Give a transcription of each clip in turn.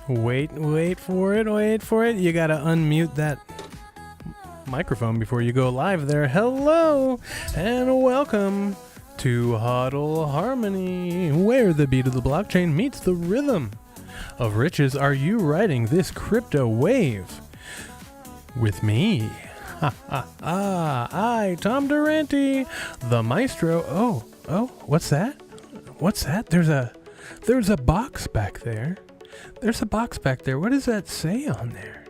Wait for it. You gotta unmute that microphone before you go live there. Hello and welcome to HODL Harmony, where the beat of the blockchain meets the rhythm of riches. Are you riding this crypto wave with me? I, Tom Durante, the maestro. Oh, what's that? There's a box back there. What does that say on there?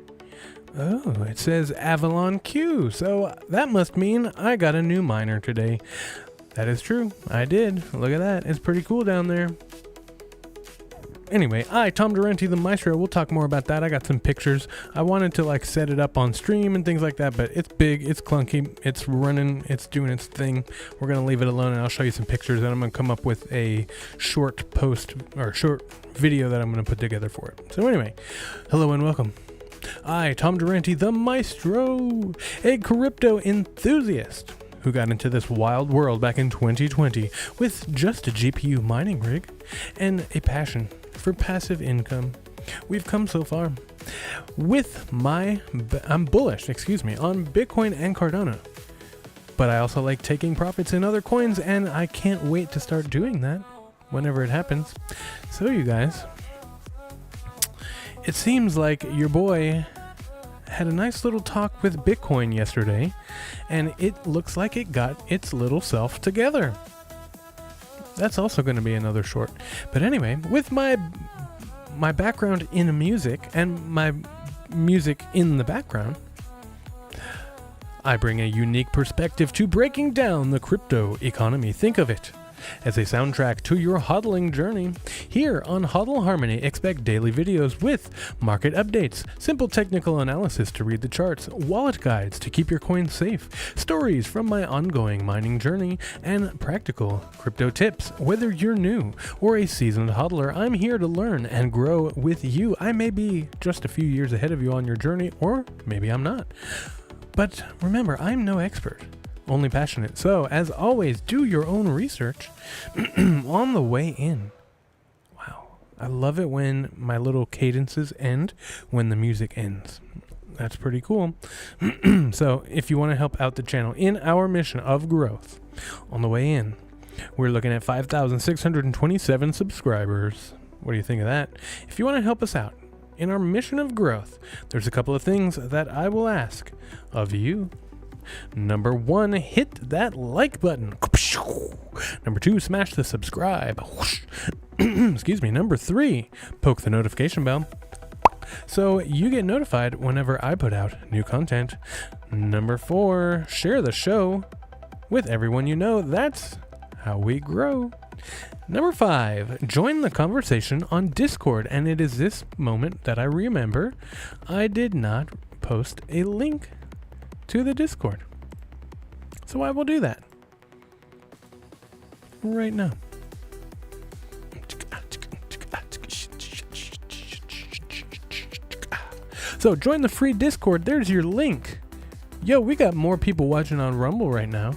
Oh, it says Avalon Q. So that must mean I got a new miner today. That is true. I did. Look at that. It's pretty cool down there. Anyway, I, Tom Durante, the maestro, we'll talk more about that. I got some pictures. I wanted to set it up on stream and things like that, but it's big, it's clunky, it's running, it's doing its thing. We're going to leave it alone and I'll show you some pictures, and I'm going to come up with a short post or short video that I'm going to put together for it. So anyway, hello and welcome. I, Tom Durante, the maestro, a crypto enthusiast who got into this wild world back in 2020 with just a GPU mining rig and a passion for passive income. We've come so far with I'm bullish, on Bitcoin and Cardano, but I also like taking profits in other coins, and I can't wait to start doing that whenever it happens. So you guys, it seems like your boy had a nice little talk with Bitcoin yesterday, and it looks like it got its little self together. That's also going to be another short. But anyway, with my background in music and my music in the background, I bring a unique perspective to breaking down the crypto economy. Think of it as a soundtrack to your hodling journey. Here on HODL Harmony, expect daily videos with market updates, simple technical analysis to read the charts, wallet guides to keep your coins safe, stories from my ongoing mining journey, and practical crypto tips. Whether you're new or a seasoned hodler, I'm here to learn and grow with you. I may be just a few years ahead of you on your journey, or maybe I'm not. But remember, I'm no expert, only passionate. So, as always, do your own research on the way in. Wow. I love it when my little cadences end when the music ends. That's pretty cool. So, if you want to help out the channel in our mission of growth, on the way in, we're looking at 5,627 subscribers. What do you think of that? If you want to help us out in our mission of growth, there's a couple of things that I will ask of you. Number 1, hit that like button. Number 2, smash the subscribe. Excuse me. Number 3, poke the notification bell so you get notified whenever I put out new content. Number 4, share the show with everyone you know. That's how we grow. Number 5, join the conversation on Discord. And it is this moment that I remember I did not post a link to the Discord. So I will do that right now. So join the free Discord. There's your link. Yo, we got more people watching on Rumble right now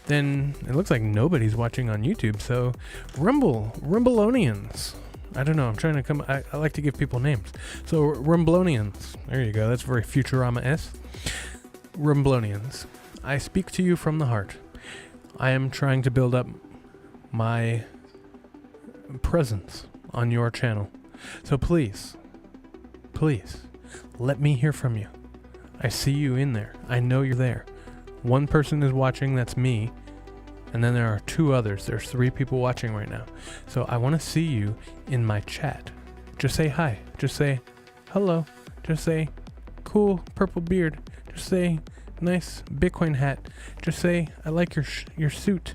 than it looks like nobody's watching on YouTube. So Rumbleonians. I don't know. I'm trying to come. I like to give people names. So Rumblonians. There you go. That's very Futurama-esque. Rumblonians, I speak to you from the heart. I am trying to build up my presence on your channel. So please, let me hear from you. I see you in there. I know you're there. One person is watching, that's me. And then there are 2 others. There's 3 people watching right now. So I want to see you in my chat. Just say hi. Just say hello. Just say cool purple beard. Just say nice Bitcoin hat. Just say I like your suit.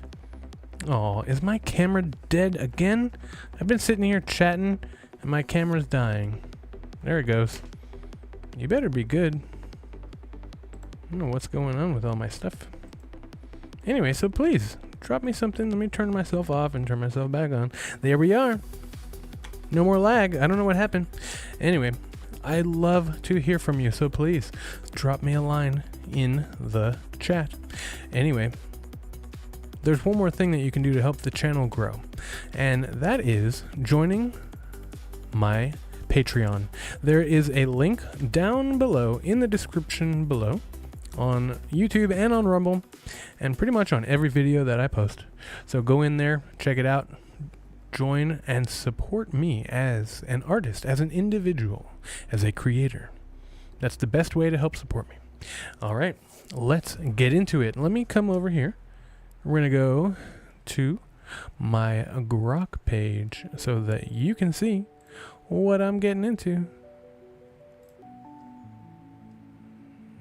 Oh, is my camera dead again? I've been sitting here chatting and my camera's dying. There it goes. You better be good. I don't know what's going on with all my stuff. Anyway, so please drop me something. Let me turn myself off and turn myself back on. There we are. No more lag. I don't know what happened. Anyway, I love to hear from you, so please drop me a line in the chat. Anyway, there's one more thing that you can do to help the channel grow, and that is joining my Patreon. There is a link down below in the description below on YouTube and on Rumble and pretty much on every video that I post. So go in there, check it out, join and support me as an artist, as an individual, as a creator. That's the best way to help support me. All right, let's get into it. Let me come over here. We're going to go to my Grok page so that you can see what I'm getting into.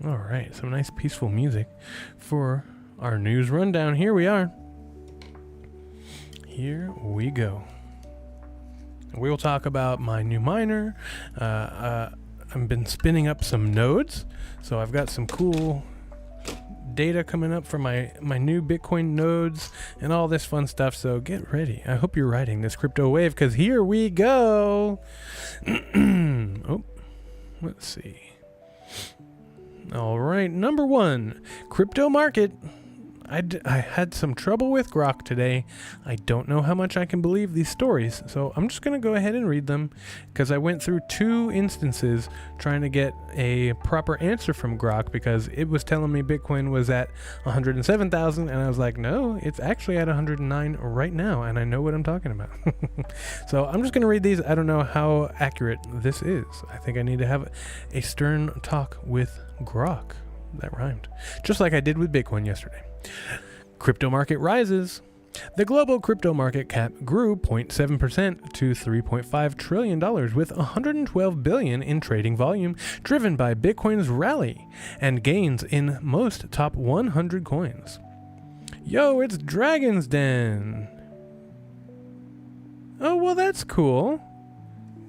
All right, some nice peaceful music for our news rundown. Here we are. Here we go. We'll talk about my new miner. I've been spinning up some nodes, so I've got some cool data coming up for my new Bitcoin nodes and all this fun stuff, so get ready. I hope you're riding this crypto wave, because here we go. Oh, let's see. All right, number one, crypto market. I had some trouble with Grok today. I don't know how much I can believe these stories, so I'm just going to go ahead and read them, because I went through 2 instances trying to get a proper answer from Grok, because it was telling me Bitcoin was at 107,000, and I was like, no, it's actually at 109 right now, and I know what I'm talking about. So I'm just going to read these. I don't know how accurate this is. I think I need to have a stern talk with Grok. That rhymed. Just like I did with Bitcoin yesterday. Crypto market rises. The global crypto market cap grew 0.7% to $3.5 trillion with $112 billion in trading volume, driven by Bitcoin's rally and gains in most top 100 coins. Yo, it's Dragon's Den. Oh, well, that's cool.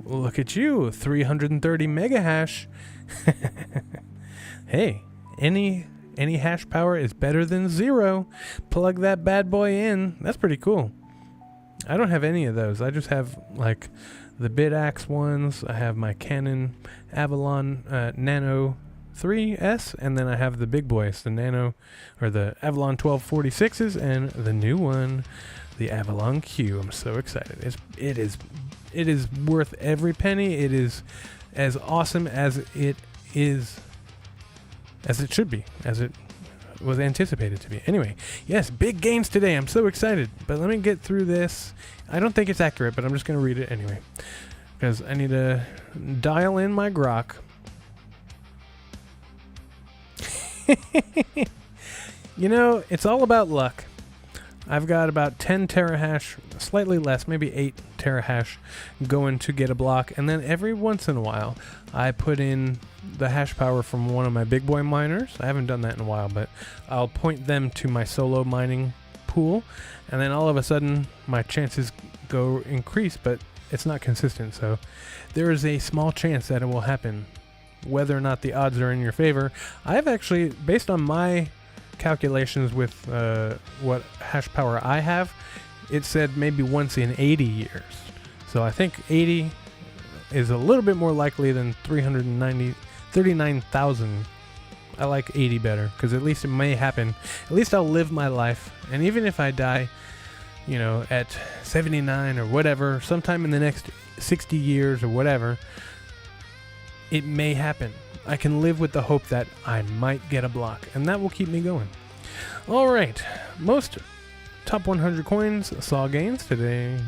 Look at you, 330 mega hash. Hey, any hash power is better than 0. Plug that bad boy in. That's pretty cool. I don't have any of those. I just have like the BitAxe ones. I have my Canon Avalon Nano 3S, and then I have the big boys, the Nano or the Avalon 1246s, and the new one, the Avalon Q. I'm so excited. It is worth every penny. It is as awesome as it is. As it should be, as it was anticipated to be. Anyway, yes, big gains today. I'm so excited. But let me get through this. I don't think it's accurate, but I'm just going to read it anyway, because I need to dial in my Grok. You know, it's all about luck. I've got about 10 terahash, slightly less, maybe 8 terahash going to get a block. And then every once in a while, I put in the hash power from one of my big boy miners. I haven't done that in a while, but I'll point them to my solo mining pool. And then all of a sudden, my chances go increase, but it's not consistent. So there is a small chance that it will happen, whether or not the odds are in your favor. I've actually, based on my calculations with what hash power I have, it said maybe once in 80 years. So I think 80 is a little bit more likely than 39,000. I like 80 better, because at least it may happen. At least I'll live my life, and even if I die, you know, at 79 or whatever, sometime in the next 60 years or whatever, it may happen. I can live with the hope that I might get a block, and that will keep me going. All right, most top 100 coins saw gains today.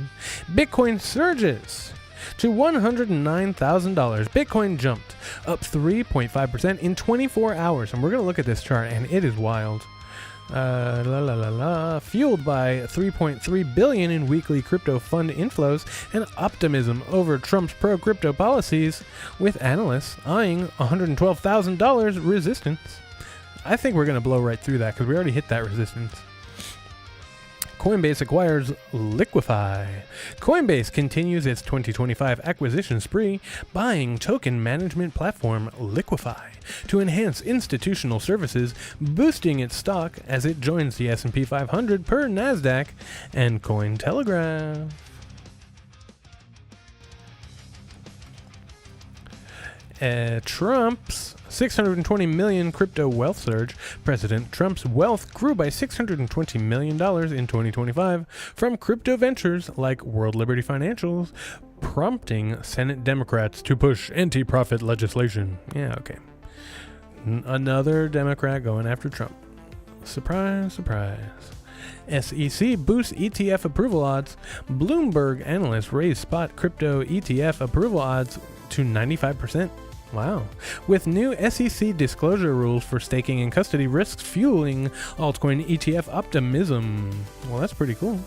Bitcoin surges to $109,000. Bitcoin jumped up 3.5% in 24 hours, and we're going to look at this chart, and it is wild. Fueled by $3.3 billion in weekly crypto fund inflows and optimism over Trump's pro-crypto policies, with analysts eyeing $112,000 resistance. I think we're going to blow right through that, because we already hit that resistance. Coinbase acquires Liquify. Coinbase continues its 2025 acquisition spree, buying token management platform Liquify to enhance institutional services, boosting its stock as it joins the S&P 500 per NASDAQ and Cointelegraph. Trump's 620 million crypto wealth surge. President Trump's wealth grew by $620 million in 2025 from crypto ventures like World Liberty Financials, prompting Senate Democrats to push anti-profit legislation. Yeah, okay. Another Democrat going after Trump. Surprise, surprise. SEC boosts ETF approval odds. Bloomberg analysts raise spot crypto ETF approval odds to 95%. Wow. With new SEC disclosure rules for staking and custody risks fueling altcoin ETF optimism. Well, that's pretty cool.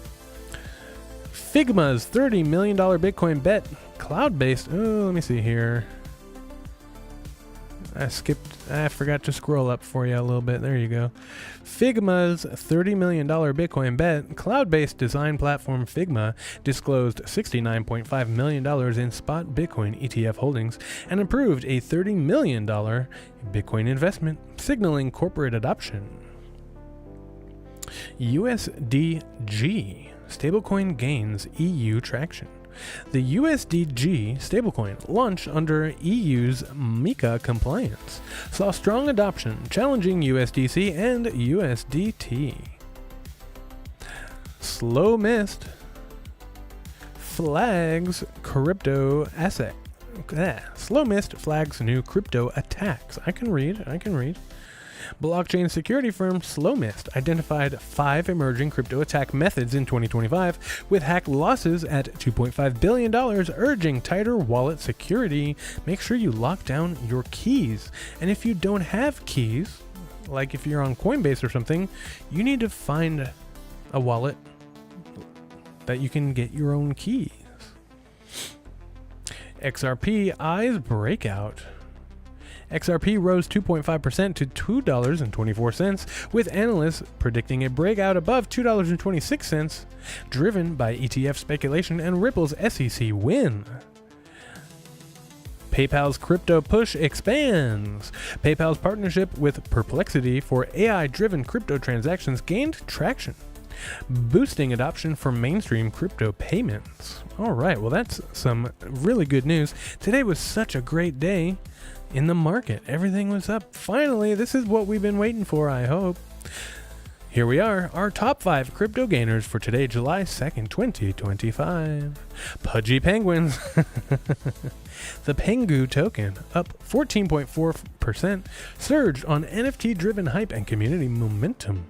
Figma's $30 million Bitcoin bet. Cloud-based. Oh, let me see here. I forgot to scroll up for you a little bit. There you go. Figma's $30 million Bitcoin bet. Cloud-based design platform Figma disclosed $69.5 million in spot Bitcoin ETF holdings and approved a $30 million Bitcoin investment, signaling corporate adoption. USDG stablecoin gains EU traction. The USDG stablecoin, launched under EU's MiCA compliance, saw strong adoption, challenging USDC and USDT. Slow Mist flags crypto asset. Slow Mist flags new crypto attacks. I can read. Blockchain security firm Slow Mist identified 5 emerging crypto attack methods in 2025, with hack losses at $2.5 billion, urging tighter wallet security. Make sure you lock down your keys. And if you don't have keys, like if you're on Coinbase or something, you need to find a wallet that you can get your own keys. XRP eyes breakout. XRP rose 2.5% to $2.24, with analysts predicting a breakout above $2.26, driven by ETF speculation and Ripple's SEC win. PayPal's crypto push expands. PayPal's partnership with Perplexity for AI-driven crypto transactions gained traction, boosting adoption for mainstream crypto payments. All right, well, that's some really good news. Today was such a great day in the market. Everything was up. Finally, this is what we've been waiting for, I hope. Here we are, our top 5 crypto gainers for today, July 2nd, 2025. Pudgy Penguins. The Pengu token, up 14.4%, surged on NFT-driven hype and community momentum.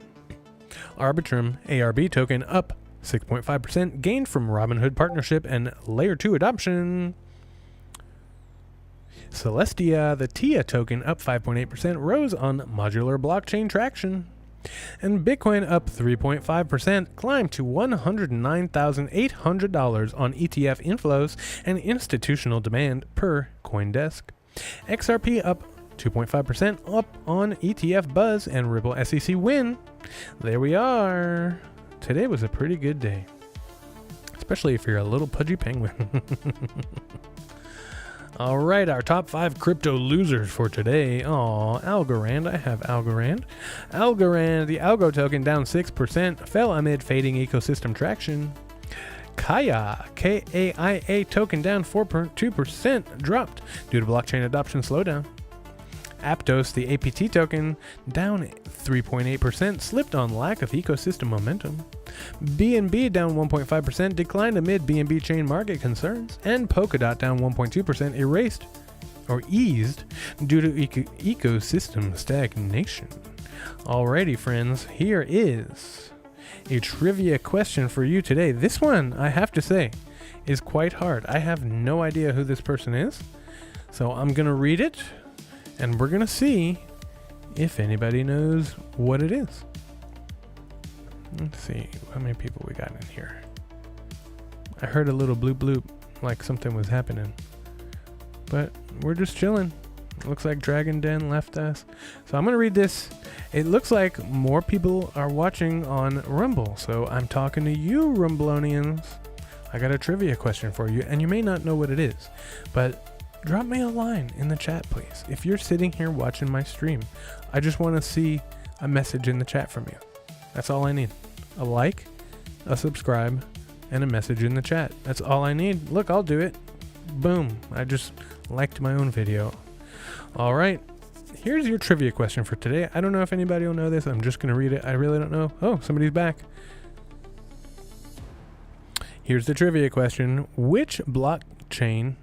Arbitrum ARB token, up 6.5%, gained from Robinhood partnership and Layer 2 adoption. Celestia, the TIA token, up 5.8%, rose on modular blockchain traction. And Bitcoin, up 3.5%, climbed to $109,800 on ETF inflows and institutional demand per CoinDesk. XRP up 2.5%, up on ETF buzz and Ripple SEC win. There we are. Today was a pretty good day, especially if you're a little pudgy penguin. All right, our top 5 crypto losers for today. Algorand. I have Algorand. Algorand, the Algo token, down 6%, fell amid fading ecosystem traction. Kaya, KAIA token, down 4.2%, dropped due to blockchain adoption slowdown. Aptos, the APT token, down 3.8%, slipped on lack of ecosystem momentum. BNB down 1.5%, declined amid BNB chain market concerns. And Polkadot down 1.2%, eased due to ecosystem stagnation. Alrighty, friends, here is a trivia question for you today. This one, I have to say, is quite hard. I have no idea who this person is, so I'm going to read it, and we're going to see if anybody knows what it is. Let's see how many people we got in here. I heard a little bloop bloop like something was happening, but we're just chilling. Looks like Dragon Den left us. So I'm going to read this. It looks like more people are watching on Rumble, so I'm talking to you, Rumblonians. I got a trivia question for you, and you may not know what it is, but drop me a line in the chat, please. If you're sitting here watching my stream, I just want to see a message in the chat from you. That's all I need. A like, a subscribe, and a message in the chat. That's all I need. Look, I'll do it. Boom. I just liked my own video. All right. here's your trivia question for today. I don't know if anybody will know this. I'm just going to read it. I really don't know. Oh, somebody's back. Here's the trivia question. Which Bitcoin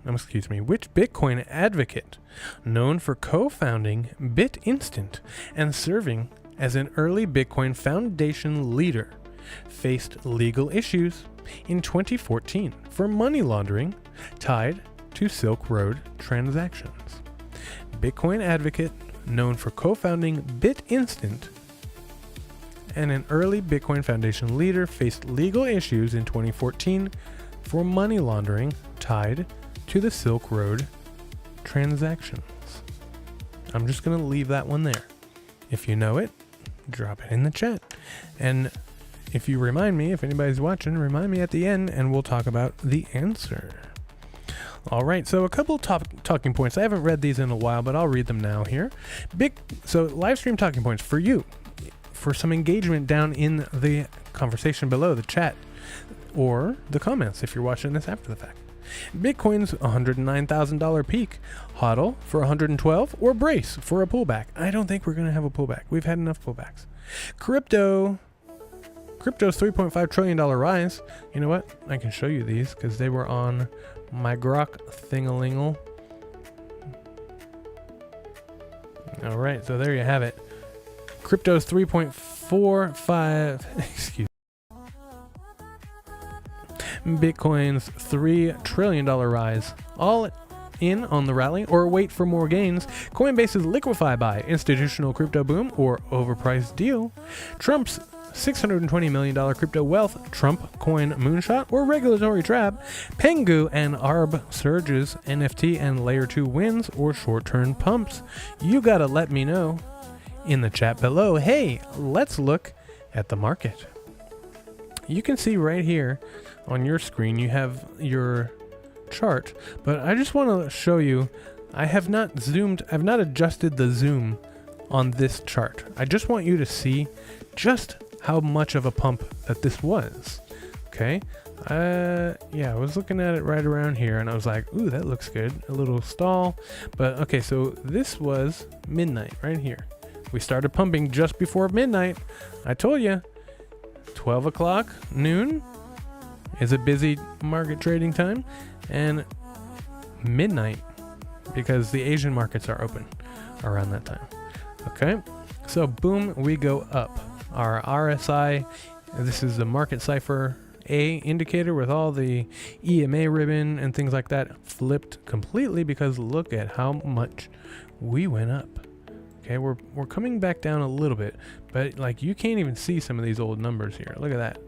advocate, known for co-founding BitInstant and serving as an early Bitcoin Foundation leader, faced legal issues in 2014 for money laundering tied to Silk Road transactions? Bitcoin advocate, known for co-founding BitInstant and an early Bitcoin Foundation leader, faced legal issues in 2014 for money laundering tied to the Silk Road transactions. I'm just going to leave that one there. If you know it, drop it in the chat. And if you remind me, if anybody's watching, remind me at the end and we'll talk about the answer. All right, so a couple talking points. I haven't read these in a while, but I'll read them now here. So live stream talking points for you, for some engagement down in the conversation below, the chat, or the comments if you're watching this after the fact. Bitcoin's $109,000 peak, HODL for 112, or brace for a pullback. I don't think we're going to have a pullback. We've had enough pullbacks. Crypto's $3.5 trillion rise. You know what? I can show you these because they were on my Grok thingalingle. All right, so there you have it. Crypto's 3.45, excuse me. Bitcoin's $3 trillion rise. All in on the rally or wait for more gains? Coinbase's liquefy buy, institutional crypto boom or overpriced deal? Trump's $620 million crypto wealth, Trump coin moonshot or regulatory trap? Pengu and ARB surges, NFT and layer 2 wins or short-term pumps? You gotta let me know in the chat below. Hey, let's look at the market. You can see right here on your screen, you have your chart, but I just want to show you, I've not adjusted the zoom on this chart. I just want you to see just how much of a pump that this was. Okay. Yeah, I was looking at it right around here and I was like, ooh, that looks good. A little stall, but okay. So this was midnight right here. We started pumping just before midnight. I told you 12 o'clock noon is a busy market trading time, and midnight because the Asian markets are open around that time. Okay, so boom, we go up. Our RSI, this is the market cipher A indicator with all the EMA ribbon and things like that, flipped completely because look at how much we went up. Okay, we're coming back down a little bit, but like you can't even see some of these old numbers here. Look at that.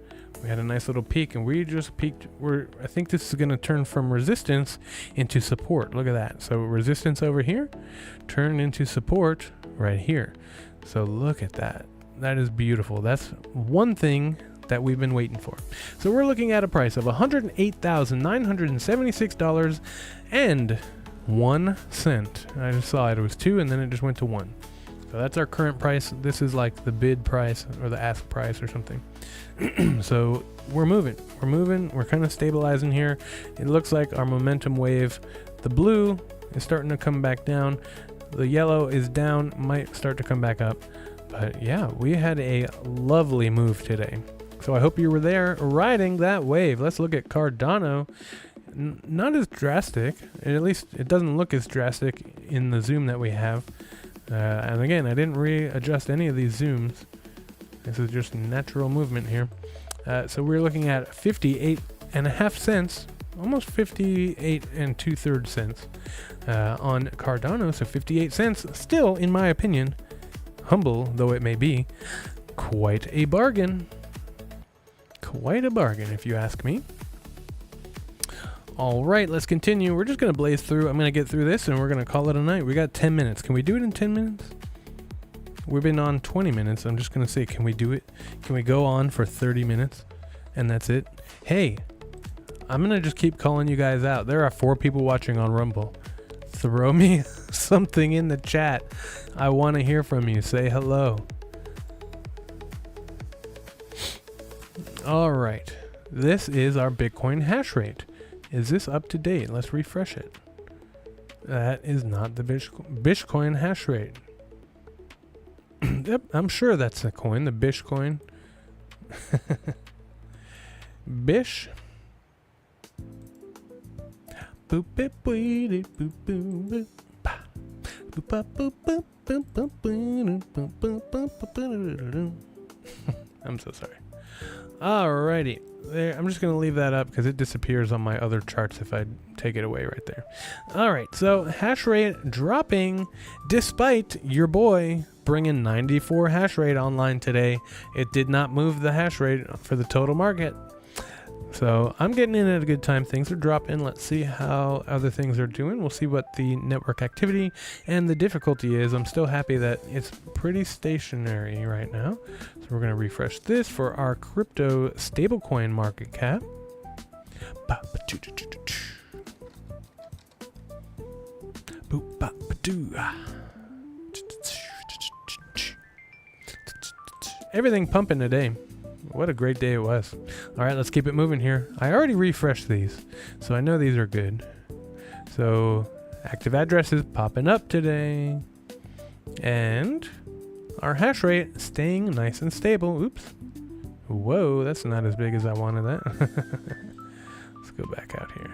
We had a nice little peak and we just peaked. I think this is going to turn from resistance into support. Look at that. So resistance over here turned into support right here. So look at that. That is beautiful. That's one thing that we've been waiting for. So we're looking at a price of $108,976.01. I just saw it. It was 2 and then it just went to 1. So that's our current price. This is like the bid price or the ask price or something. So we're moving. We're kind of stabilizing here. It looks like our momentum wave, the blue is starting to come back down. The yellow is down, might start to come back up. But yeah, we had a lovely move today. So I hope you were there riding that wave. Let's look at Cardano. Not as drastic. At least it doesn't look as drastic in the zoom that we have. And again, I didn't readjust any of these zooms. This is just natural movement here. So we're looking at 58.5 cents, almost 58 2/3 cents on Cardano. So 58 cents, still, in my opinion, humble though it may be, quite a bargain. Quite a bargain, if you ask me. All right, let's continue. We're just going to blaze through. I'm going to get through this and we're going to call it a night. We got 10 minutes. Can we do it in 10 minutes? We've been on 20 minutes. I'm just going to say, can we do it? Can we go on for 30 minutes? And that's it. Hey, I'm going to just keep calling you guys out. There are 4 people watching on Rumble. Throw me something in the chat. I want to hear from you. Say hello. All right. This is our Bitcoin hash rate. Is this up to date? Let's refresh it. That is not the Bitcoin hash rate. Yep, I'm sure that's a coin, the Bish coin. Bish. Boop boop boop boop boop boop. I'm so sorry. Alrighty. There, I'm just going to leave that up because it disappears on my other charts if I take it away right there. Alright, so hash rate dropping despite your boy bringing 94 hash rate online today. It did not move the hash rate for the total market. So I'm getting in at a good time. Things are dropping. Let's see how other things are doing. We'll see what the network activity and the difficulty is. I'm still happy that it's pretty stationary right now. So we're going to refresh this for our crypto stablecoin market cap. Everything pumping today. What a great day it was. All right, let's keep it moving here. I already refreshed these, so I know these are good. So active addresses popping up today. And our hash rate staying nice and stable. Oops. Whoa, that's not as big as I wanted that. Let's go back out here.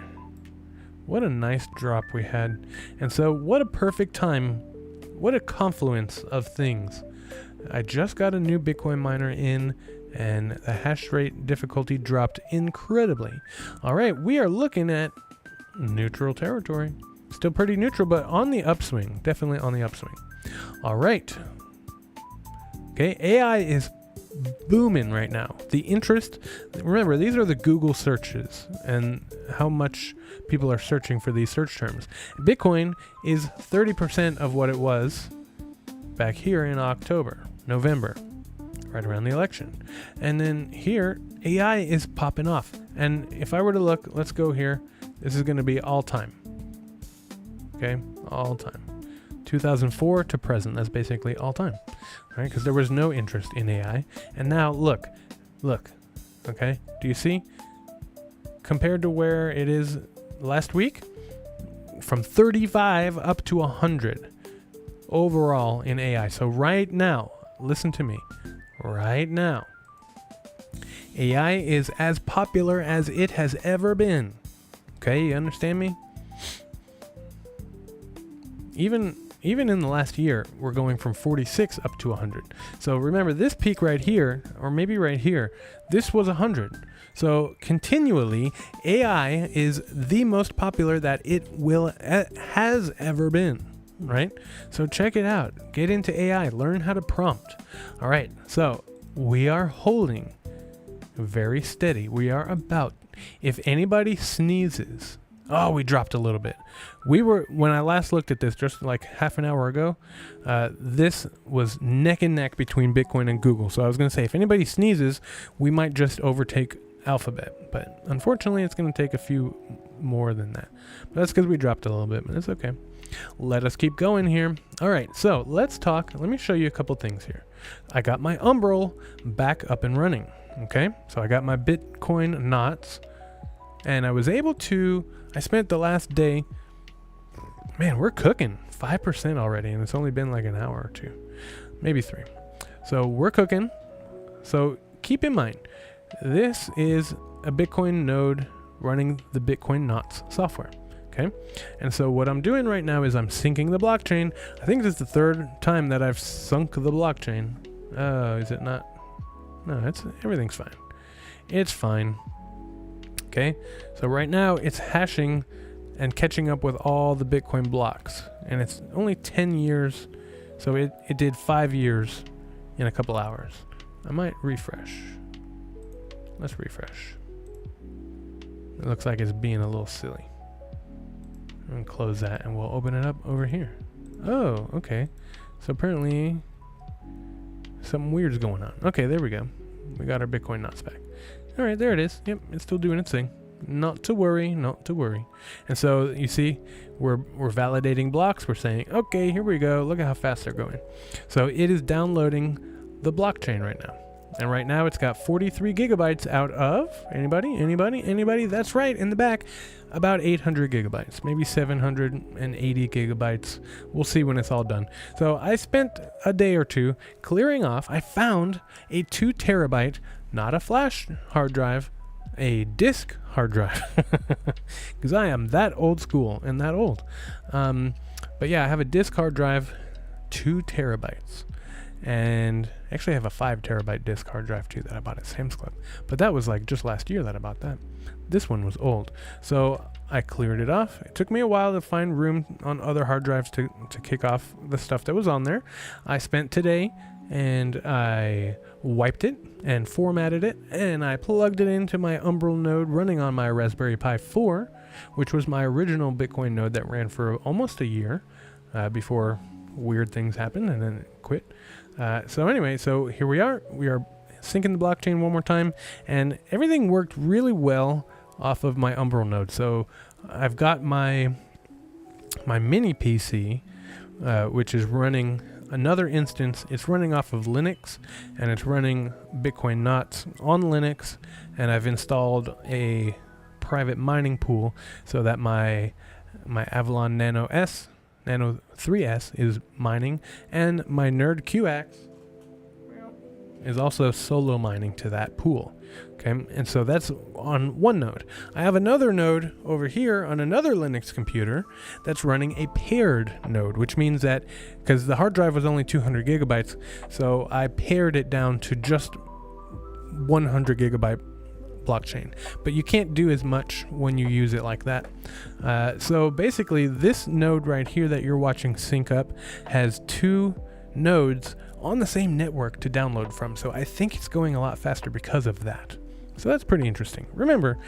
What a nice drop we had. And so what a perfect time. What a confluence of things. I just got a new Bitcoin miner in, and the hash rate difficulty dropped incredibly. All right, we are looking at neutral territory. Still pretty neutral, but on the upswing. Definitely on the upswing. All right. Okay, AI is booming right now. The interest, remember, these are the Google searches and how much people are searching for these search terms. Bitcoin is 30% of what it was back here in November, right around the election. And then here, AI is popping off. And if I were to look, let's go here. This is going to be all time. Okay, all time. 2004 to present, that's basically all time. Right? Because there was no interest in AI. And now look, okay? Do you see? Compared to where it is last week, from 35 up to 100 overall in AI. So right now, listen to me, right now, AI is as popular as it has ever been. Okay, you understand me? Even in the last year, we're going from 46 up to 100. So remember, this peak right here, or maybe right here, this was 100. So continually, AI is the most popular that it has ever been, right? So check it out. Get into AI. Learn how to prompt. All right. So we are holding very steady. We are about, if anybody sneezes, oh, we dropped a little bit. When I last looked at this just like half an hour ago, this was neck and neck between Bitcoin and Google. So I was going to say, if anybody sneezes, we might just overtake Alphabet. But unfortunately, it's going to take a few more than that. But that's because we dropped a little bit, but it's okay. Let us keep going here. All right, so let's talk. Let me show you a couple things here. I got my Umbrel back up and running. Okay, so I got my Bitcoin knots, and I was able to, I spent the last day, man, we're cooking 5% already, and it's only been like an hour or two, maybe 3. So we're cooking. So keep in mind, this is a Bitcoin node running the Bitcoin knots software. Okay, and so what I'm doing right now is I'm syncing the blockchain. I think this is the 3rd time that I've sunk the blockchain. Is it not? No, everything's fine. It's fine. Okay, so right now it's hashing and catching up with all the Bitcoin blocks, and it's only 10 years, so it did 5 years in a couple hours. I might refresh. Let's refresh. It looks like it's being a little silly. I'm gonna close that and we'll open it up over here. Oh, okay. So apparently something weird's going on. Okay, there we go. We got our Bitcoin knots back. All right, there it is. Yep, it's still doing its thing. Not to worry, not to worry. And so you see, we're validating blocks. We're saying, okay, here we go. Look at how fast they're going. So it is downloading the blockchain right now. And right now it's got 43 gigabytes out of, anybody? That's right, in the back, about 800 gigabytes, maybe 780 gigabytes. We'll see when it's all done. So I spent a day or two clearing off. I found a 2 terabyte, not a flash hard drive, a disk hard drive, because I am that old school and that old. But yeah, I have a disk hard drive, 2 terabytes. And actually I have a 5 terabyte disk hard drive too that I bought at Sam's Club. But that was like just last year that I bought that. This one was old. So I cleared it off. It took me a while to find room on other hard drives to kick off the stuff that was on there. I spent today and I wiped it and formatted it, and I plugged it into my Umbral node running on my Raspberry Pi 4, which was my original Bitcoin node that ran for almost a year before weird things happened and then it quit. So anyway, so here we are syncing the blockchain one more time, and everything worked really well off of my Umbral node. So I've got my mini PC, which is running another instance. It's running off of Linux, and it's running Bitcoin knots on Linux, and I've installed a private mining pool so that my Avalon Nano 3S is mining, and my Nerd QX is also solo mining to that pool. Okay, and so that's on one node. I have another node over here on another Linux computer that's running a paired node, which means that because the hard drive was only 200 gigabytes, so I pared it down to just 100 gigabyte blockchain. But you can't do as much when you use it like that. So basically, this node right here that you're watching sync up has 2 nodes on the same network to download from. So I think it's going a lot faster because of that. So that's pretty interesting. Remember,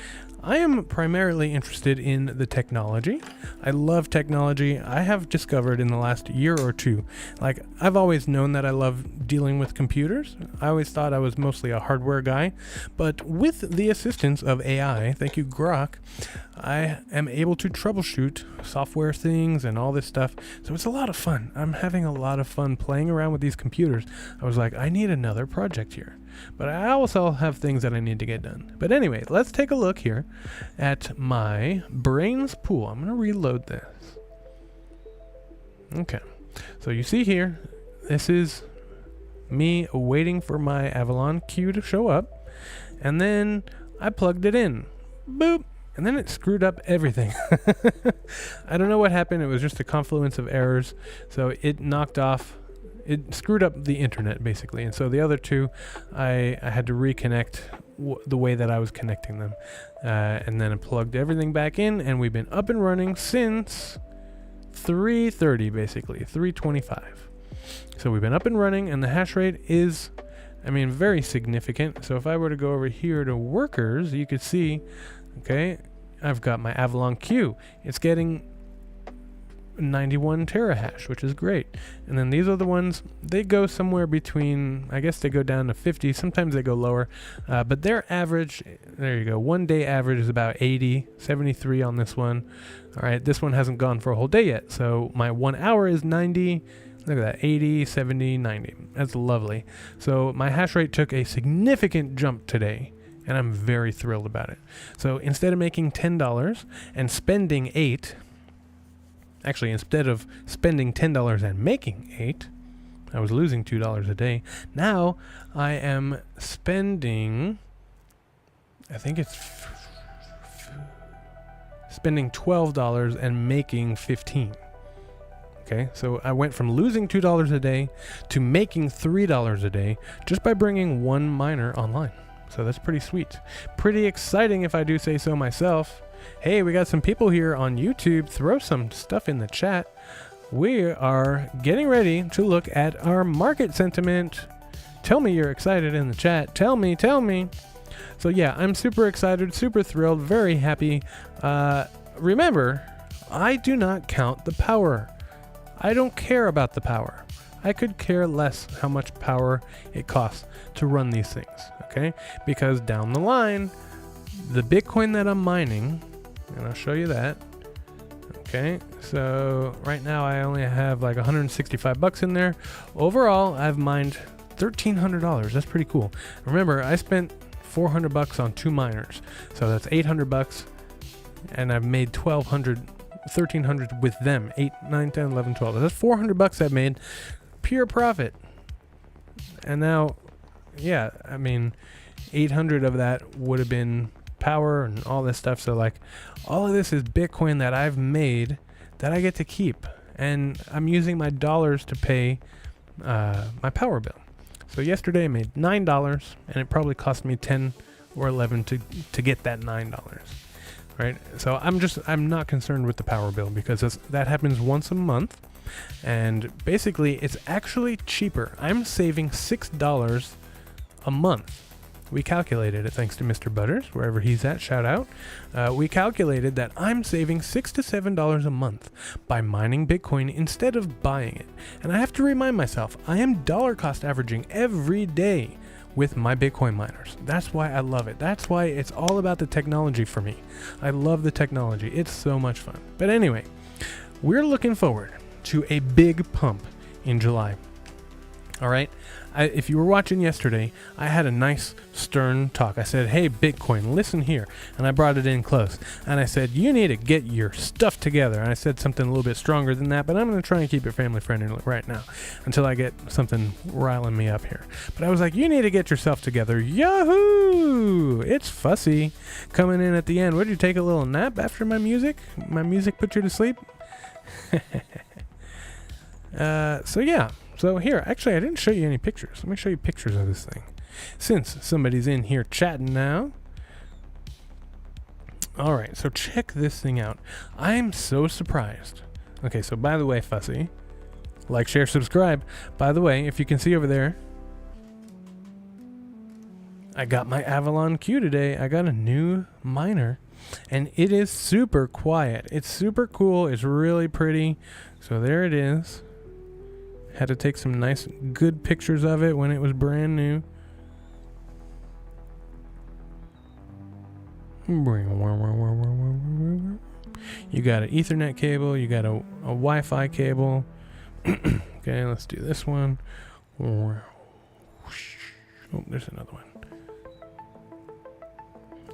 I am primarily interested in the technology. I love technology. I have discovered in the last year or two, like I've always known that I love dealing with computers. I always thought I was mostly a hardware guy, but with the assistance of AI, thank you Grok, I am able to troubleshoot software things and all this stuff. So it's a lot of fun. I'm having a lot of fun playing around with these computers. I was like, I need another project here. But I also have things that I need to get done. But anyway, let's take a look here at my brains pool. I'm going to reload this. Okay. So you see here, this is me waiting for my Avalon Q to show up. And then I plugged it in. Boop. And then it screwed up everything. I don't know what happened. It was just a confluence of errors. So it knocked off. It screwed up the internet, basically. And so the other two, I had to reconnect the way that I was connecting them. And then I plugged everything back in, and we've been up and running since 3:30, basically, 3:25. So we've been up and running, and the hash rate is, I mean, very significant. So if I were to go over here to workers, you could see, okay, I've got my Avalon Q. It's getting 91 terahash, which is great. And then these are the ones, they go somewhere between, I guess they go down to 50, sometimes they go lower, but their average, there you go, 1 day average is about 80, 73 on this one. All right, this one hasn't gone for a whole day yet, so my 1 hour is 90, look at that, 80, 70, 90, that's lovely. So my hash rate took a significant jump today, and I'm very thrilled about it. So instead of making $10 and spending $8, actually, instead of spending $10 and making $8, I was losing $2 a day. Now I am spending, I think it's spending $12 and making $15. Okay, so I went from losing $2 a day to making $3 a day just by bringing one miner online. So that's pretty sweet. Pretty exciting if I do say so myself. Hey, we got some people here on YouTube. Throw some stuff in the chat. We are getting ready to look at our market sentiment. Tell me you're excited in the chat. Tell me. So yeah, I'm super excited, super thrilled, very happy. Remember, I do not count the power. I don't care about the power. I could care less how much power it costs to run these things, okay? Because down the line, the Bitcoin that I'm mining, and I'll show you that. Okay, so right now I only have like 165 bucks in there. Overall, I've mined $1,300. That's pretty cool. Remember, I spent $400 on 2 miners, so that's $800, and I've made $1,300 with them. 8, 9, 10, 11, 12. That's $400 I've made, pure profit. And now, yeah, I mean, 800 of that would have been power and all this stuff. So like, all of this is Bitcoin that I've made that I get to keep, and I'm using my dollars to pay my power bill. So yesterday I made $9, and it probably cost me 10 or 11 to get that $9, right? So I'm not concerned with the power bill, because that happens once a month, and basically it's actually cheaper. I'm saving $6 a month. We calculated it, thanks to Mr. Butters, wherever he's at, shout out. We calculated that I'm saving $6 to $7 a month by mining Bitcoin instead of buying it. And I have to remind myself, I am dollar cost averaging every day with my Bitcoin miners. That's why I love it. That's why it's all about the technology for me. I love the technology. It's so much fun. But anyway, we're looking forward to a big pump in July. All right. If you were watching yesterday, I had a nice stern talk. I said, hey, Bitcoin, listen here. And I brought it in close. And I said, you need to get your stuff together. And I said something a little bit stronger than that, but I'm going to try and keep it family friendly right now until I get something riling me up here. But I was like, you need to get yourself together. Yahoo! It's Fussy coming in at the end. What, did you take a little nap after my music? My music put you to sleep? So yeah. So here, actually, I didn't show you any pictures. Let me show you pictures of this thing, since somebody's in here chatting now. All right, so check this thing out. I'm so surprised. Okay, so by the way, Fussy, like, share, subscribe. By the way, if you can see over there, I got my Avalon Q today. I got a new miner, and it is super quiet. It's super cool. It's really pretty. So there it is. Had to take some nice, good pictures of it when it was brand new. You got an Ethernet cable. You got a Wi-Fi cable. Okay, let's do this one. Oh, there's another one.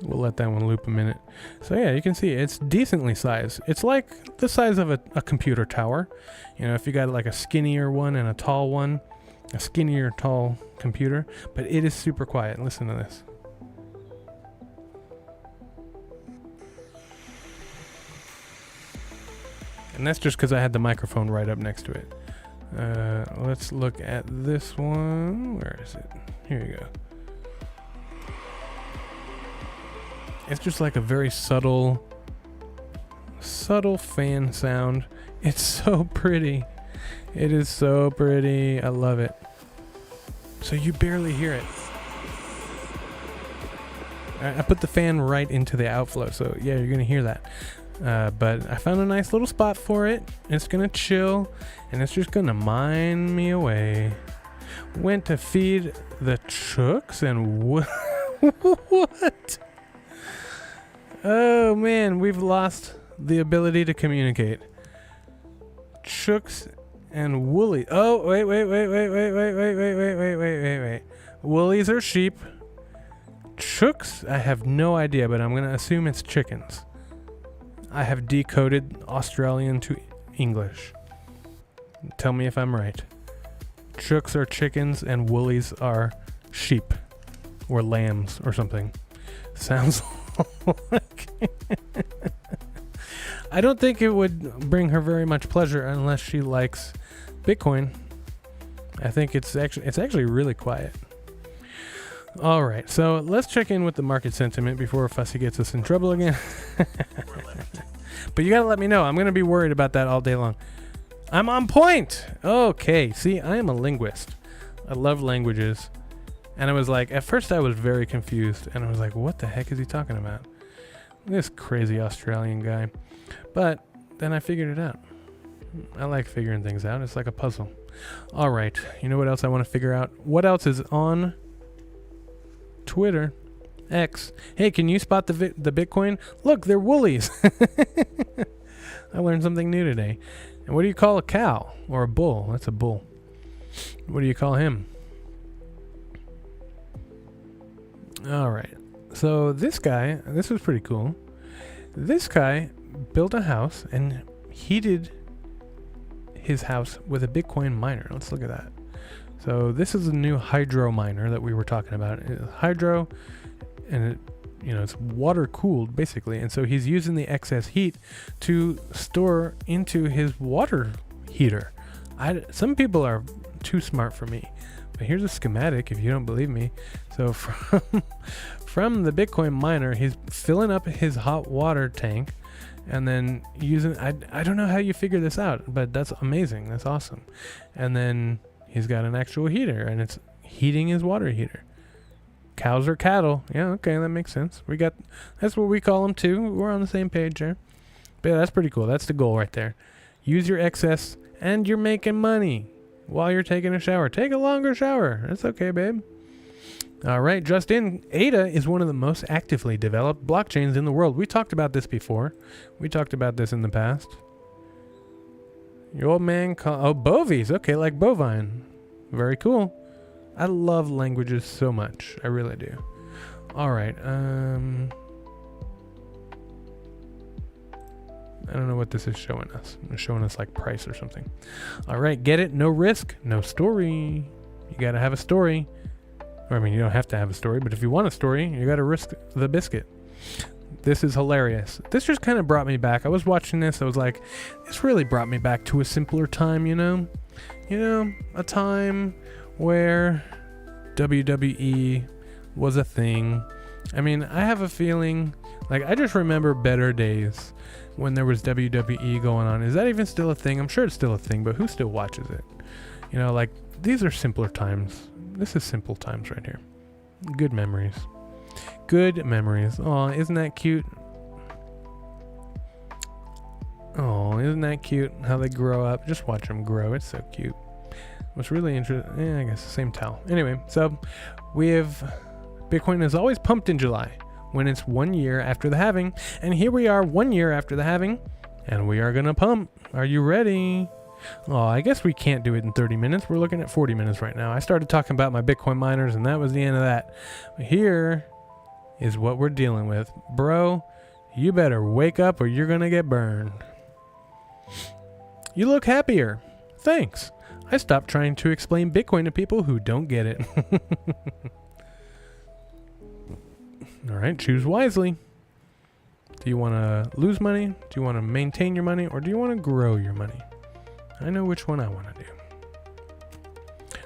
We'll let that one loop a minute. So yeah, you can see it's decently sized. It's like the size of a computer tower. You know, if you got like a skinnier one and a tall one, a skinnier tall computer, but it is super quiet. Listen to this. And that's just because I had the microphone right up next to it. Let's look at this one. Where is it? Here you go. It's just like a very subtle fan sound. It's so pretty. It is so pretty. I love it. So you barely hear it. I put the fan right into the outflow, so yeah, you're gonna hear that. But I found a nice little spot for it. It's gonna chill, and it's just gonna mine me away. Went to feed the chooks, and what? Oh man, we've lost the ability to communicate. Chooks and woolly. Oh, wait. Woolies are sheep. Chooks, I have no idea, but I'm going to assume it's chickens. I have decoded Australian to English. Tell me if I'm right. Chooks are chickens and woolies are sheep or lambs or something. Sounds like I don't think it would bring her very much pleasure unless she likes Bitcoin. I think it's actually really quiet. All right, so let's check in with the market sentiment before Fussy gets us in trouble again. But you gotta let me know. I'm gonna be worried about that all day long. I'm on point. Okay, see, I am a linguist. I love languages. And I was like, at first I was very confused, and I was like, what the heck is he talking about? This crazy Australian guy. But then I figured it out. I like figuring things out. It's like a puzzle. All right. You know what else I want to figure out? What else is on Twitter? X. Hey, can you spot the Bitcoin? Look, they're woolies. I learned something new today. And what do you call a cow or a bull? That's a bull. What do you call him? All right. So this guy, this was pretty cool. This guy built a house and heated his house with a Bitcoin miner. Let's look at that. So this is a new hydro miner that we were talking about. It's hydro, and it, it's water cooled basically. And so he's using the excess heat to store into his water heater. Some people are too smart for me. But here's a schematic if you don't believe me. So from the Bitcoin miner, he's filling up his hot water tank and then using, I don't know how you figure this out, but that's amazing. That's awesome. And then he's got an actual heater and it's heating his water heater. Cows or cattle. Yeah, okay, that makes sense. That's what we call them too. We're on the same page there. But yeah, that's pretty cool. That's the goal right there. Use your excess and you're making money. While you're taking a shower. Take a longer shower. That's okay, babe. All right, just in, ADA is one of the most actively developed blockchains in the world. We talked about this before. We talked about this in the past. Your old man bovies. Okay, like bovine. Very cool. I love languages so much. I really do. All right. I don't know what this is showing us. It's showing us like price or something. All right, get it? No risk, no story. You got to have a story. Or, I mean, you don't have to have a story, but if you want a story, you got to risk the biscuit. This is hilarious. This just kind of brought me back. I was watching this. I was like, this really brought me back to a simpler time, a time where WWE was a thing. I mean, I have a feeling, like, I just remember better days when there was WWE going on. Is that even still a thing? I'm sure it's still a thing, but who still watches it? Like, these are simpler times. This is simple times right here. Good memories. Good memories. Oh, isn't that cute? Oh, isn't that cute how they grow up? Just watch them grow. It's so cute. What's really interesting, I guess the same towel. Anyway, so we have Bitcoin is always pumped in July when it's 1 year after the halving. And here we are 1 year after the halving, and we are going to pump. Are you ready? Oh, I guess we can't do it in 30 minutes. We're looking at 40 minutes right now. I started talking about my Bitcoin miners, and that was the end of that. But here is what we're dealing with. Bro, you better wake up or you're going to get burned. You look happier. Thanks. I stopped trying to explain Bitcoin to people who don't get it. All right, choose wisely. Do you want to lose money? Do you want to maintain your money? Or do you want to grow your money? I know which one I want to do.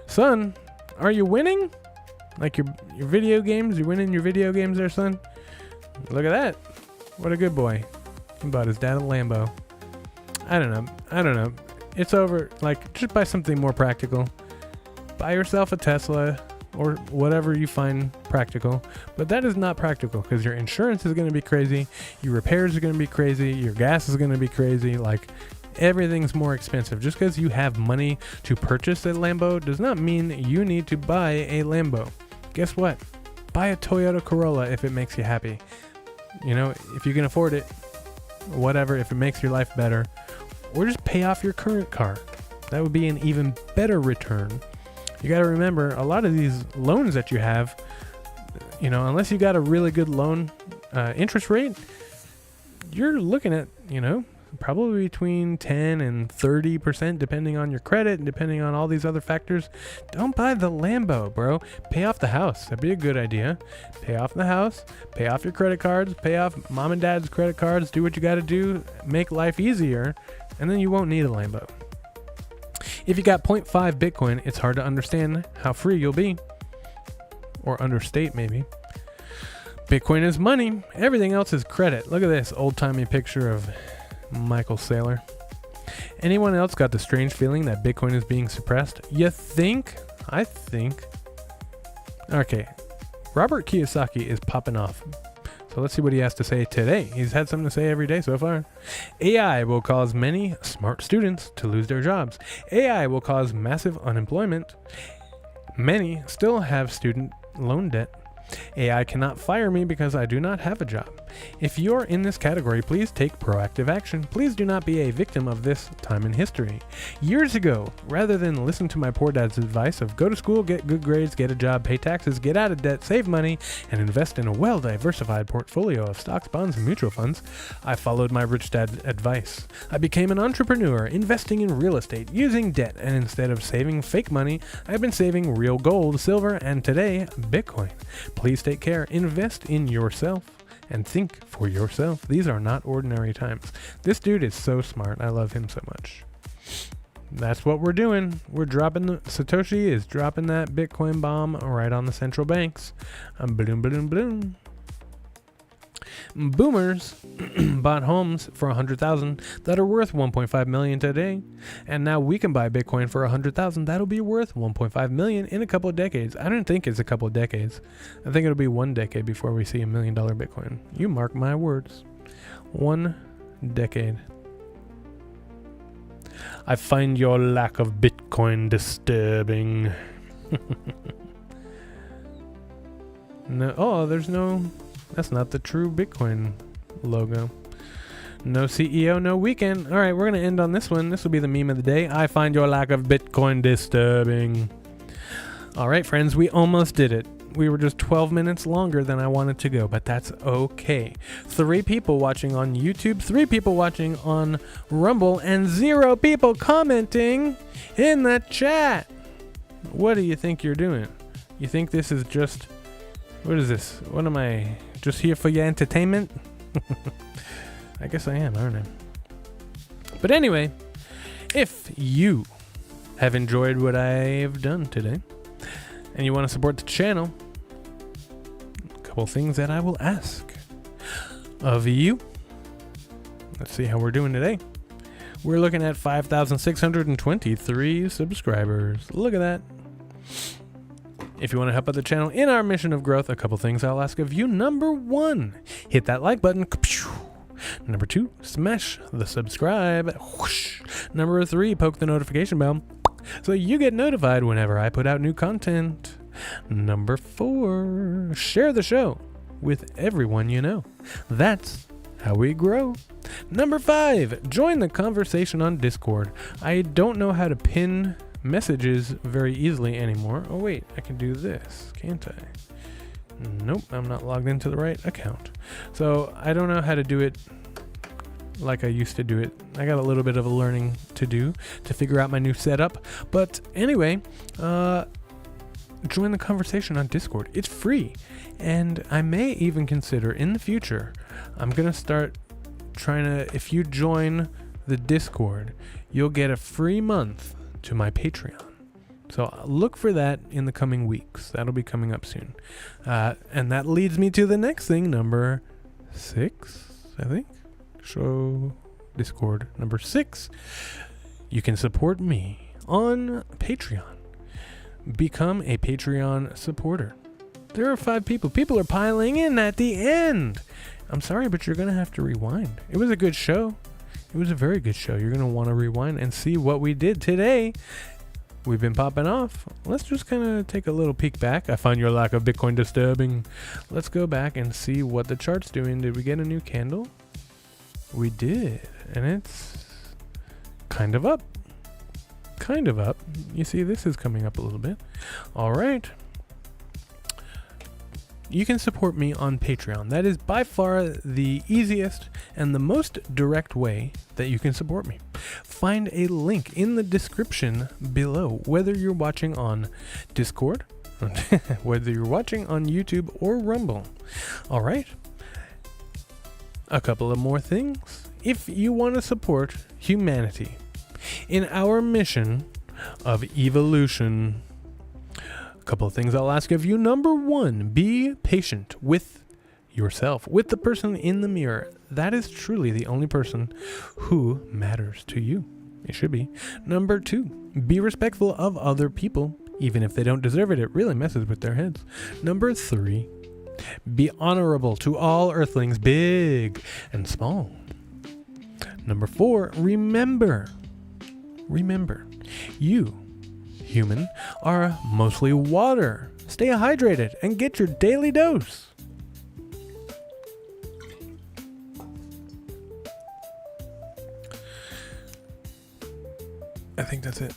Son, are you winning? Like your video games? You winning your video games there, son? Look at that. What a good boy. He bought his dad a Lambo. I don't know. It's over. Like, just buy something more practical. Buy yourself a Tesla or whatever you find practical. But that is not practical because your insurance is going to be crazy. Your repairs are going to be crazy. Your gas is going to be crazy. Like, everything's more expensive. Just because you have money to purchase a Lambo does not mean you need to buy a Lambo. Guess what? Buy a Toyota Corolla if it makes you happy. If you can afford it, whatever, if it makes your life better. Or just pay off your current car. That would be an even better return. You got to remember, a lot of these loans that you have, unless you got a really good loan interest rate, you're looking at, probably between 10 and 30% depending on your credit and depending on all these other factors. Don't buy the Lambo, bro. Pay off the house. That'd be a good idea. Pay off the house, pay off your credit cards, pay off mom and dad's credit cards, do what you got to do, make life easier, and then you won't need a Lambo. If you got 0.5 Bitcoin, it's hard to understand how free you'll be. Or understate, maybe. Bitcoin is money. Everything else is credit. Look at this old-timey picture of Michael Saylor. Anyone else got the strange feeling that Bitcoin is being suppressed? You think? I think. Okay. Robert Kiyosaki is popping off. So let's see what he has to say today. He's had something to say every day so far. AI will cause many smart students to lose their jobs. AI will cause massive unemployment. Many still have student loan debt. AI cannot fire me because I do not have a job. If you're in this category, please take proactive action. Please do not be a victim of this time in history. Years ago, rather than listen to my poor dad's advice of go to school, get good grades, get a job, pay taxes, get out of debt, save money, and invest in a well-diversified portfolio of stocks, bonds, and mutual funds, I followed my rich dad's advice. I became an entrepreneur, investing in real estate, using debt, and instead of saving fake money, I've been saving real gold, silver, and today, Bitcoin. Please take care, invest in yourself, and think for yourself. These are not ordinary times. This dude is so smart. I love him so much. That's what we're doing. We're dropping Satoshi is dropping that Bitcoin bomb right on the central banks. Bloom, bloom, bloom. Boomers bought homes for $100,000 that are worth $1.5 million today, and now we can buy Bitcoin for $100,000 that'll be worth $1.5 million in a couple of decades. I don't think it's a couple of decades. I think it'll be 1 decade before we see $1 million Bitcoin. You mark my words. 1 decade. I find your lack of Bitcoin disturbing. No, there's no. That's not the true Bitcoin logo. No CEO, no weekend. All right, we're going to end on this one. This will be the meme of the day. I find your lack of Bitcoin disturbing. All right, friends, we almost did it. We were just 12 minutes longer than I wanted to go, but that's okay. 3 people watching on YouTube, 3 people watching on Rumble, and 0 people commenting in the chat. What do you think you're doing? You think this is just... What is this? What am I... Just here for your entertainment? I guess I am, aren't I? But anyway, if you have enjoyed what I've done today, and you want to support the channel, a couple things that I will ask of you. Let's see how we're doing today. We're looking at 5,623 subscribers. Look at that. If you want to help out the channel in our mission of growth, a couple things I'll ask of you. Number 1, hit that like button. Number 2, smash the subscribe. Number 3, poke the notification bell so you get notified whenever I put out new content. Number 4, share the show with everyone you know. That's how we grow. Number 5, join the conversation on Discord. I don't know how to pin messages very easily anymore. Oh wait, I can do this, can't I? Nope, I'm not logged into the right account. So I don't know how to do it like I used to do it. I got a little bit of a learning to do to figure out my new setup. But anyway, join the conversation on Discord. It's free. And I may even consider in the future, I'm going to start trying to, if you join the Discord, you'll get a free month to my Patreon. So look for that in the coming weeks. That'll be coming up soon. And that leads me to the next thing, number 6, I think. Show Discord. Number 6, you can support me on Patreon. Become a Patreon supporter. There are 5 people. People are piling in at the end. I'm sorry, but you're going to have to rewind. It was a good show. It was a very good show. You're going to want to rewind and see what we did today. We've been popping off. Let's just kind of take a little peek back. I find your lack of Bitcoin disturbing. Let's go back and see what the chart's doing. Did we get a new candle? We did. And it's kind of up. Kind of up. You see, this is coming up a little bit. All right. You can support me on Patreon. That is by far the easiest and the most direct way that you can support me. Find a link in the description below, whether you're watching on Discord, whether you're watching on YouTube or Rumble. All right. A couple of more things. If you want to support humanity in our mission of evolution, couple of things I'll ask of you. Number 1, be patient with yourself, with the person in the mirror. That is truly the only person who matters to you. It should be. Number 2, be respectful of other people, even if they don't deserve it. It really messes with their heads. Number 3, be honorable to all earthlings, big and small. Number 4, remember, you human are mostly water. Stay hydrated and get your daily dose. I think that's it.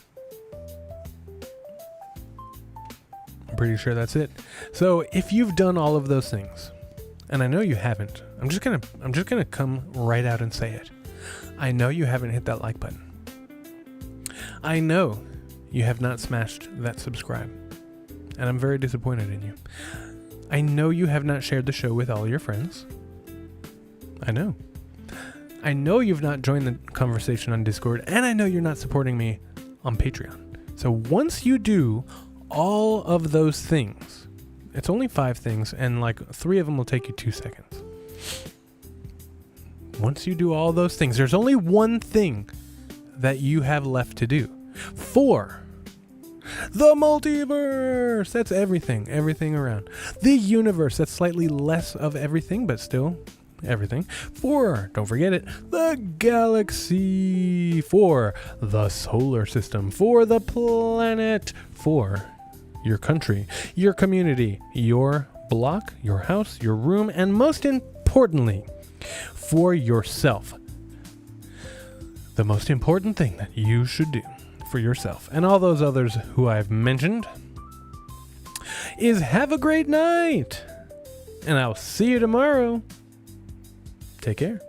I'm pretty sure that's it. So if you've done all of those things, and I know you haven't, I'm just gonna come right out and say it. I know you haven't hit that like button. I know you have not smashed that subscribe, and I'm very disappointed in you. I know you have not shared the show with all your friends. I know. I know you've not joined the conversation on Discord, and I know you're not supporting me on Patreon. So once you do all of those things, it's only 5 things, and like 3 of them will take you 2 seconds. Once you do all those things, there's only one thing that you have left to do. 4, the multiverse. That's everything around. The universe. That's slightly less of everything, but still everything. 4, don't forget it, the galaxy. 4, the solar system. 4, the planet. 4, your country, your community, your block, your house, your room, and most importantly, for yourself. The most important thing that you should do for yourself and all those others who I've mentioned is have a great night. And I'll see you tomorrow. Take care.